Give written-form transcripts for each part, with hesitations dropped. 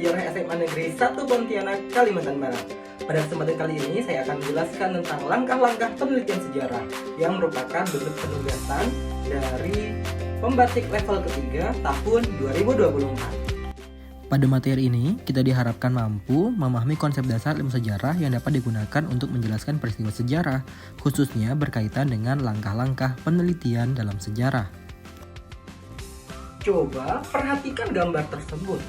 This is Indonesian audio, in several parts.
Sejarah SMA Negeri 1 Pontianak, Kalimantan Barat. Pada kesempatan kali ini saya akan menjelaskan tentang langkah-langkah penelitian sejarah yang merupakan bentuk penugasan dari pembatik level ketiga tahun 2024. Pada materi ini, kita diharapkan mampu memahami konsep dasar ilmu sejarah yang dapat digunakan untuk menjelaskan peristiwa sejarah, khususnya berkaitan dengan langkah-langkah penelitian dalam sejarah. Coba perhatikan gambar tersebut.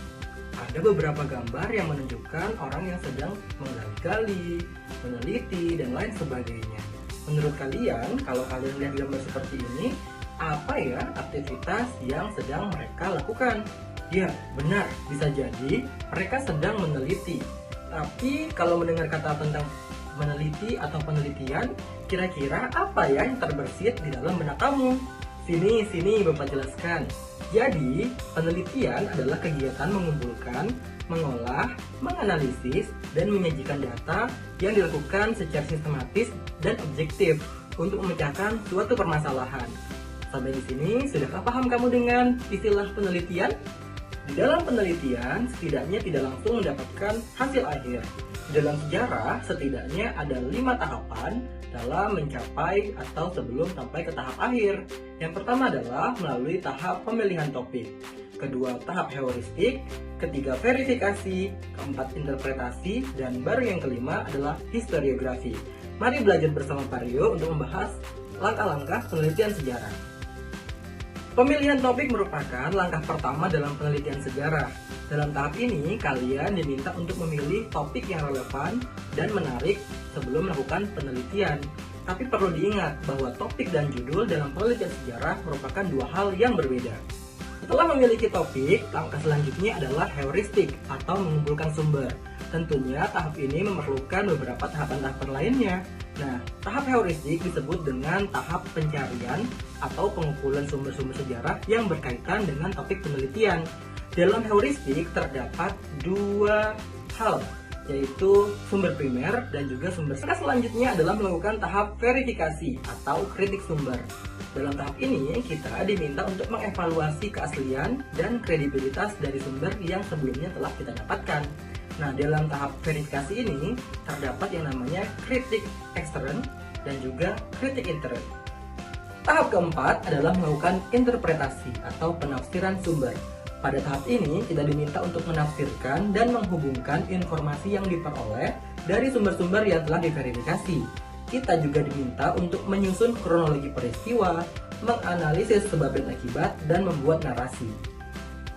Ada beberapa gambar yang menunjukkan orang yang sedang menggali-gali, meneliti, dan lain sebagainya. Menurut kalian, kalau kalian lihat gambar seperti ini, apa ya aktivitas yang sedang mereka lakukan? Ya, benar, bisa jadi mereka sedang meneliti. Tapi kalau mendengar kata tentang meneliti atau penelitian, kira-kira apa ya yang terbersit di dalam benak kamu? Sini, Bapak jelaskan. Jadi, penelitian adalah kegiatan mengumpulkan, mengolah, menganalisis, dan menyajikan data yang dilakukan secara sistematis dan objektif untuk memecahkan suatu permasalahan. Sampai di sini, sudahkah paham kamu dengan istilah penelitian? Di dalam penelitian, setidaknya tidak langsung mendapatkan hasil akhir. Di dalam sejarah, setidaknya ada 5 tahapan dalam mencapai atau sebelum sampai ke tahap akhir. Yang pertama adalah melalui tahap pemilihan topik, kedua tahap heuristik, ketiga verifikasi, keempat interpretasi, dan baru yang kelima adalah historiografi. Mari belajar bersama Pak Rio untuk membahas langkah-langkah penelitian sejarah. Pemilihan topik merupakan langkah pertama dalam penelitian sejarah. Dalam tahap ini, kalian diminta untuk memilih topik yang relevan dan menarik sebelum melakukan penelitian. Tapi perlu diingat bahwa topik dan judul dalam penelitian sejarah merupakan dua hal yang berbeda. Setelah memiliki topik, langkah selanjutnya adalah heuristik atau mengumpulkan sumber. Tentunya tahap ini memerlukan beberapa tahapan-tahapan lainnya. Nah, tahap heuristik disebut dengan tahap pencarian atau pengumpulan sumber-sumber sejarah yang berkaitan dengan topik penelitian. Dalam heuristik terdapat dua hal, yaitu sumber primer dan juga sumber. Selanjutnya adalah melakukan tahap verifikasi atau kritik sumber. Dalam tahap ini, kita diminta untuk mengevaluasi keaslian dan kredibilitas dari sumber yang sebelumnya telah kita dapatkan. Nah, dalam tahap verifikasi ini terdapat yang namanya kritik ekstern dan juga kritik intern. Tahap keempat adalah melakukan interpretasi atau penafsiran sumber. Pada tahap ini, kita diminta untuk menafsirkan dan menghubungkan informasi yang diperoleh dari sumber-sumber yang telah diverifikasi. Kita juga diminta untuk menyusun kronologi peristiwa, menganalisis sebab dan akibat, dan membuat narasi.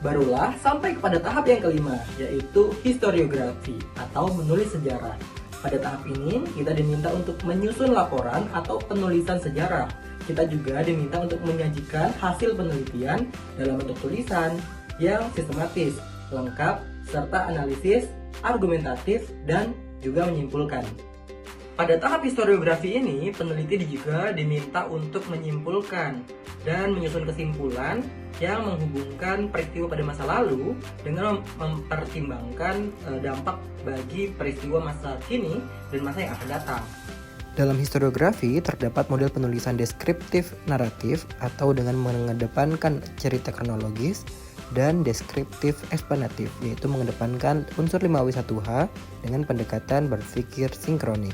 Barulah sampai kepada tahap yang kelima, yaitu historiografi atau menulis sejarah. Pada tahap ini, kita diminta untuk menyusun laporan atau penulisan sejarah. Kita juga diminta untuk menyajikan hasil penelitian dalam bentuk tulisan yang sistematis, lengkap, serta analisis, argumentatif, dan juga menyimpulkan. Pada tahap historiografi ini, peneliti juga diminta untuk menyimpulkan dan menyusun kesimpulan yang menghubungkan peristiwa pada masa lalu dengan mempertimbangkan dampak bagi peristiwa masa kini dan masa yang akan datang. Dalam historiografi, terdapat model penulisan deskriptif naratif atau dengan mengedepankan cerita kronologis, dan deskriptif eksplanatif, yaitu mengedepankan unsur 5W1H dengan pendekatan berpikir sinkronik.